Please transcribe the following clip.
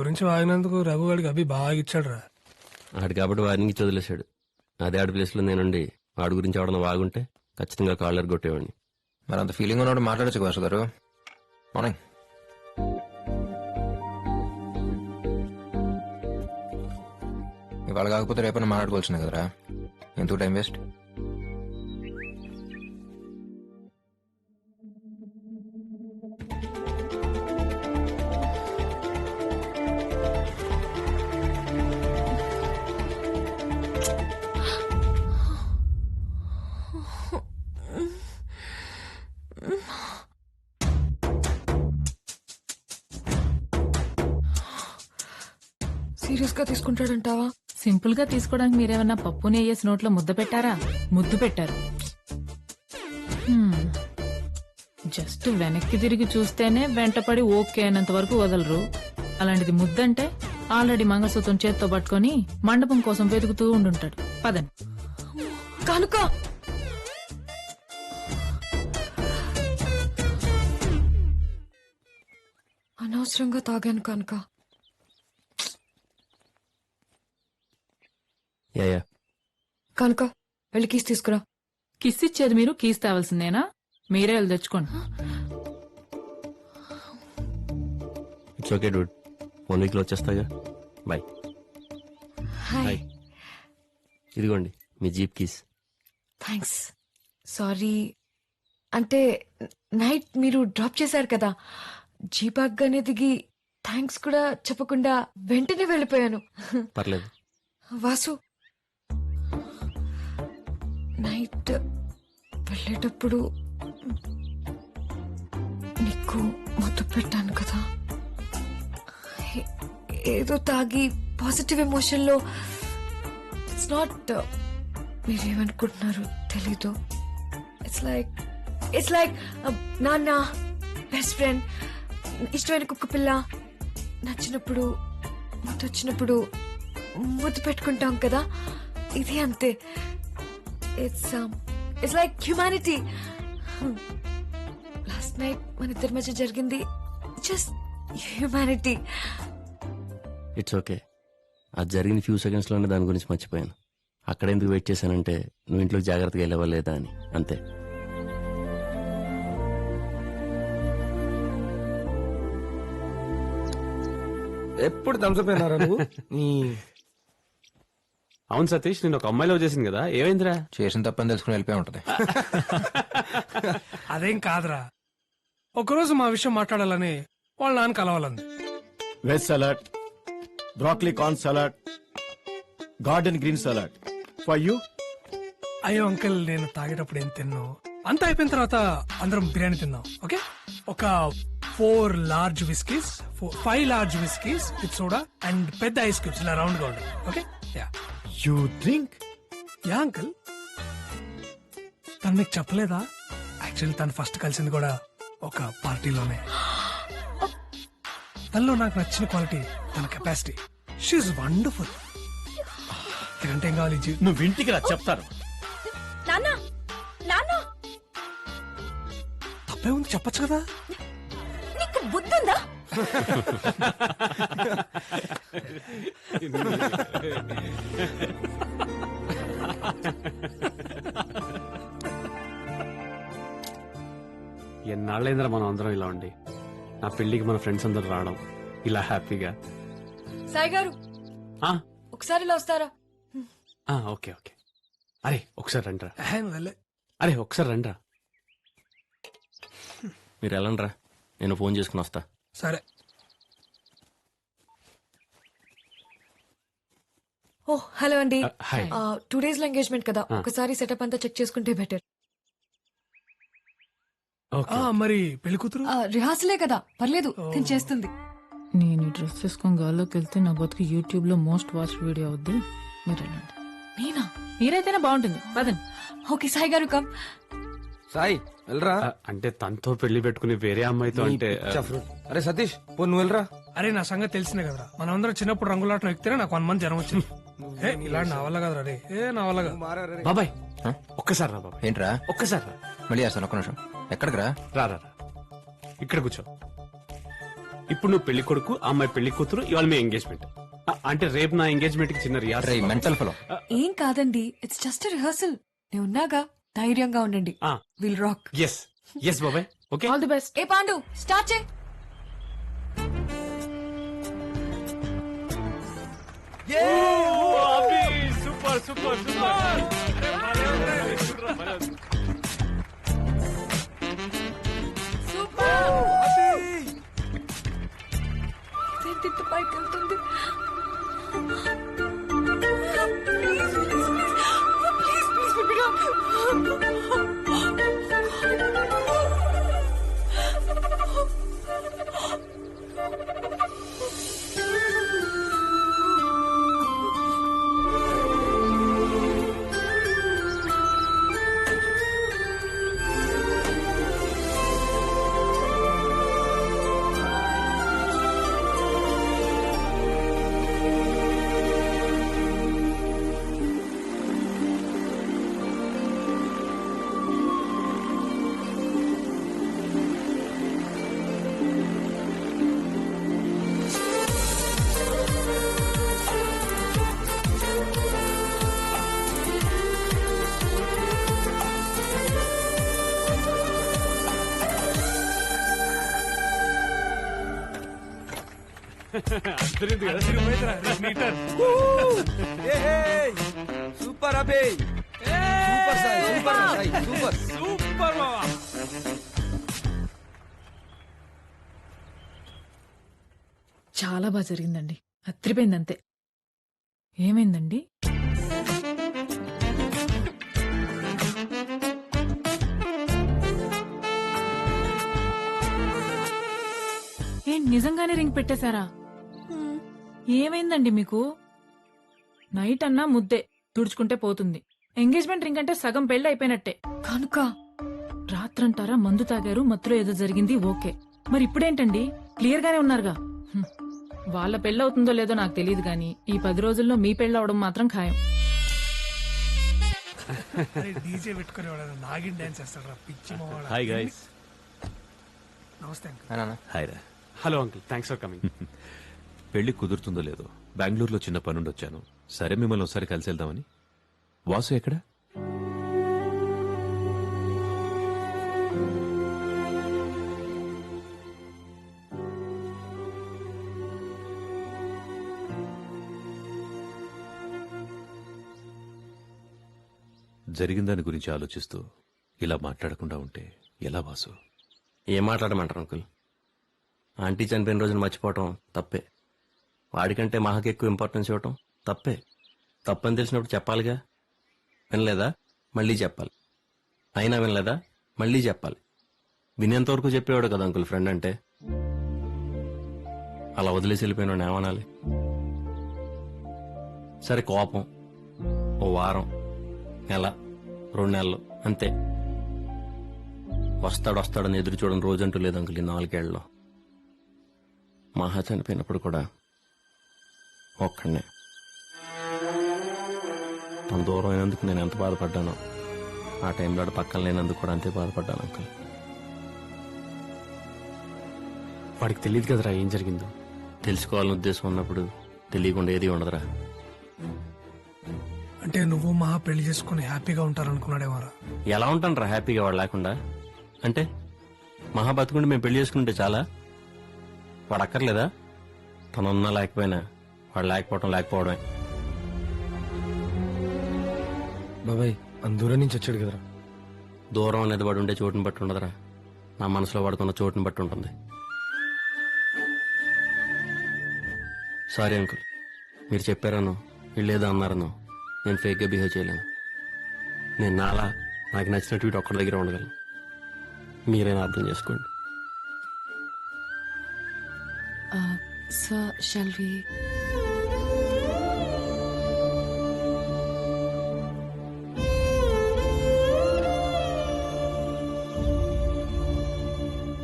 గురించి వాగినందుకు రఘు వాడికి అభి బాగా ఇచ్చాడు రా. ఆడు కాబట్టి వారిని వదిలేశాడు. అదే ఆడి ప్లేస్ లో నేనుండి వాడి గురించి ఎవడన్నా వాగుంటే ఖచ్చితంగా కాలర్ కొట్టేవాడిని. మరి అంత ఫీలింగ్ ఉన్నప్పుడు మాట్లాడచ్చు కదా గారు. మార్నింగ్. ఇవాళ కాకపోతే రేపైనా మాట్లాడుకోవాల్సిందే కదరా, ఎందుకు టైం వేస్ట్? సీరియస్ గా తీసుకుంటాడంటావా? సింపుల్ గా తీసుకోవడానికి మీరేమన్నా పప్పు నెయ్యేసి నోట్లో ముద్ద పెట్టారా? ముద్దు పెట్టారు. జస్ట్ వెనక్కి తిరిగి చూస్తేనే వెంటపడి ఓకే అయినంత వరకు వదలరు. అలాంటిది ముద్దంటే ఆల్రెడీ మంగళసూత్రం చేత్తో పట్టుకొని మండపం కోసం వెతుకుతూ ఉండుంటాడు. పదండి. కనుక అనవసరంగా తాగాను కనుక. యా కనుక వెళ్ళి కీస్ తీసుకురా. కిస్ ఇచ్చేది మీరు, కీస్ తేవాల్సిందేనా? మీరే వెళ్ళి తెచ్చుకోండి. ఇట్స్ ఓకే డూడ్, 1 వీక్ లో వచ్చేస్తాగా. బాయ్. హాయ్. ఇదిగోండి మీ జీప్ కీస్. థ్యాంక్స్. సారీ, అంటే నైట్ మీరు డ్రాప్ చేశారు కదా, జీప్ ఆగ్గానే దిగి థ్యాంక్స్ కూడా చెప్పకుండా వెంటనే వెళ్ళిపోయాను. పర్లేదు. వాసు, నైట్ వెళ్ళేటప్పుడు నీకు ముద్దు పెట్టాను కదా, ఏదో తాగి పాజిటివ్ ఎమోషన్ లో. ఇట్స్ నాట్, మీరేమనుకుంటున్నారు తెలీదు. ఇట్స్ లైక్ నాన్న, బెస్ట్ ఫ్రెండ్, ఇష్టమైన కుక్క పిల్ల, నచ్చినప్పుడు ముద్దు వచ్చినప్పుడు ముద్దు పెట్టుకుంటాం కదా, ఇది అంతే. It's like humanity. Last night మన ఇద్దరి మధ్య జరిగింది జస్ట్ హ్యూమానిటీ. It's okay. అది జరిగిన ఫ్యూ సెకండ్స్ లోనే దాని గురించి మర్చిపోయాను. అక్కడ ఎందుకు వెయిట్ చేశానంటే నువ్వు ఇంట్లోకి జాగ్రత్తగా వెళ్ళవా లేదా అని, అంతే. ఎప్పుడు తంసపోయినారా నువ్వు? అవును సతీష్, నేను ఒక అమ్మాయిలో చేసింది కదా, ఏమైందిరా? చేసిన తప్పని తెలుసుకుని వెళ్ళిపోయి ఉంటది. అదేం కాదురా, ఒకరోజు మా విషయం మాట్లాడాలని వాళ్ళ నాన్న కలవాలంది. Veg salad, broccoli corn salad, garden green salad for you. అయ్యో అంకుల్, నేను తాగేటప్పుడు ఏం తిన్నావు? అంతా అయిపోయిన తర్వాత అందరం బిర్యానీ తిన్నాం. ఓకే, ఒక 4 large whiskies, 5 large whiskies with soda and పెద్ద ఐస్ క్యూబ్స్ ఇలా రౌండ్ గా ఉండదు. Okay, yeah. You drink? Yeah uncle. తను మీకు చెప్పలేదా? యాక్చువల్లీ తను ఫస్ట్ కలిసింది కూడా ఒక పార్టీలోనే. తనలో నాకు నచ్చిన క్వాలిటీ తన కెపాసిటీ. She is wonderful. ఇదంటే ఏం కావాలి? నువ్వు ఇంటికి రా, చెప్తాను. తప్పే ఉంది, చెప్పొచ్చు కదా. నీకు బుద్ధుందా? ఎన్నాళ్ళైందిరా మనం అందరం ఇలా ఉండి. నా పెళ్లికి మన ఫ్రెండ్స్ అందరూ రావడం ఇలా హ్యాపీగా. సాయి గారు, ఆ, ఒకసారి ఇలా వస్తారా? ఆ, ఓకే ఓకే. అరే ఒకసారి రండిరా. వెళ్ళే అరే ఒకసారి రండిరా. మీరు వెళ్ళండిరా, నేను ఫోన్ చేసుకుని వస్తా. సరే. ఓ హలో అండి. హాయ్. 2 days లో ఎంగేజ్మెంట్ కదా, ఒకసారి సెటప్ అంతా చెక్ చేసుకుంటే బెటర్. ఓకే. మరి పెళ్లి కూతురు రిహార్సలే కదా, పర్లేదు, నేను చేస్తుంది. నేను ఈ డ్రెస్ వేసుకొని గాల్లోకి వెళ్తే నా బతుకు యూట్యూబ్ లో మోస్ట్ వాచ్ వీడియో అవుద్ది. మీరు వెళ్ళండి. నేనా? మీరైతేనే బాగుంటుంది. పదండి. ఓకే సాయి గారు, కమ్. సాయి వెళ్ళరా. అంటే తనతో పెళ్లి పెట్టుకుని వేరే అమ్మాయితో అంటే అరే సతీష్, పో నువ్వు వెళ్ళరా. అరే నా సంగతి తెలిసినే కదరా, మనం అందరం చిన్నప్పుడు రంగులాటం ఎక్కితేనే నాకు 1 month జ్వరం వచ్చింది. ఇలా నా వల్ల కదరా రే, నా వల్ల కాదు. బాబాయ్ ఒక్కసారి రా బాబాయ్. ఏంట్రా? ఒక్కసారి రా. మళ్ళీ చేస్తాను, ఒక్క నిమిషం. ఎక్కడికి రా? రా రా రా. ఇక్కడ కూర్చో. ఇప్పుడు నువ్వు పెళ్లి కొడుకు, ఆ అమ్మాయి పెళ్లి కూతురు, ఇవాళ మీ ఎంగేజ్మెంట్. అంటే రేపు నా ఎంగేజ్మెంట్ కి చిన్న రే రిహార్సల్. మెంటల్ ఫలో. ఏం కాదండి, ఇట్స్ జస్ట్ రిహర్సల్. నేను ఉన్నాగా, ధైర్యంగా ఉండండి. Will rock. ఎస్ ఎస్ బాబాయ్. Okay, all the best. ఏ పాండు, స్టార్ట్ చేయి. Super super super. ఏంటి ఇంత పైకి వెళ్తుంది? Please, please, Vibira. సూపర్ అబే, super Sai, super Sai, super. Super బావా. చాలా బాగా జరిగిందండి, అత్రిపోయింది అంతే. ఏమైందండి? ఏంటి నిజంగానే రింగ్ పెట్టేశారా? ఏమైందండి మీకు? నైట్ అన్నా ముద్దే తుడుచుకుంటే పోతుంది. ఎంగేజ్మెంట్ రింగ్ అంటే సగం పెళ్లి అయిపోయినట్టే. కనుక రాత్రంటారా మందు తాగారు, మత్తులో ఏదో జరిగింది, ఓకే. మరి ఇప్పుడేంటండి? క్లియర్ గానే ఉన్నారుగా. హ్మ్. వాళ్ళ పెళ్ళవుతుందో లేదో నాకు తెలియదు గానీ ఈ 10 రోజుల్లో మీ పెళ్ళవడం మాత్రం ఖాయం. డీజే పెట్టుకునేవాడు నాగిన్ డాన్స్ చేస్తాడు రా పిచ్చి మొహాడ. Hi guys. నమస్తే అంకుల్. హాయ్ రా. Hello uncle, thanks for coming. పెళ్లి కుదురుతుందో లేదో బెంగళూరులో చిన్న పనుండి వచ్చాను. సరే మిమ్మల్ని ఒకసారి కలిసి వెళ్దామని. వాసు ఎక్కడ? జరిగిన దాని గురించి ఆలోచిస్తూ ఇలా మాట్లాడకుండా ఉంటే ఎలా వాసు? ఏం మాట్లాడమంటారు అంకుల్? ఆంటీ చనిపోయిన రోజున మర్చిపోవటం తప్పే. వాడికంటే మహాకి ఎక్కువ ఇంపార్టెన్స్ ఇవ్వటం తప్పే. తప్పని తెలిసినప్పుడు చెప్పాలిగా. వినలేదా? మళ్ళీ చెప్పాలి. అయినా వినలేదా? మళ్ళీ చెప్పాలి. వినేంతవరకు చెప్పేవాడు కదా అంకుల్ ఫ్రెండ్ అంటే. అలా వదిలేసి వెళ్ళిపోయిన ఏమనాలి? సరే కోపం ఓ వారం, నెల, 2 నెలలు అంతే. వస్తాడని ఎదురు చూడని రోజంటూ లేదు అంకుల్ ఈ 4 ఏళ్లలో. మహా చనిపోయినప్పుడు కూడా ఒక్కడనే. తన దూరం అయినందుకు నేను ఎంత బాధపడ్డానో ఆ టైంలో పక్కన లేనందుకు కూడా అంతే బాధపడ్డాను అంకుల్. వాడికి తెలియదు కదరా ఏం జరిగిందో. తెలుసుకోవాలని ఉద్దేశం ఉన్నప్పుడు తెలియకుండా ఏది ఉండదురా. అంటే నువ్వు మహా పెళ్లి చేసుకుని హ్యాపీగా ఉంటారనుకున్నాడేమోరా. ఎలా ఉంటాను రా హ్యాపీగా వాడు లేకుండా? అంటే మహా బతుకుంటే మేము పెళ్లి చేసుకుంటే చాలా? వాడు అక్కర్లేదా? తనున్నా లేకపోయినా వాడు లేకపోవడమే. బాబాయ్ దూరం నుంచి వచ్చాడు కదరా. దూరం అనేది వాడు ఉండే చోటుని బట్టి ఉండదురా, నా మనసులో వాడుకున్న చోటుని బట్టి ఉంటుంది. సారీ అంకుల్, మీరు చెప్పారను వీళ్ళేదో అన్నారను నేను ఫేక్గా బిహేవ్ చేయలేను. నేను నాకు నచ్చినట్టు వీటి ఒక్కడి దగ్గర ఉండగలను. మీరైనా అర్థం చేసుకోండి. Sir, shall we?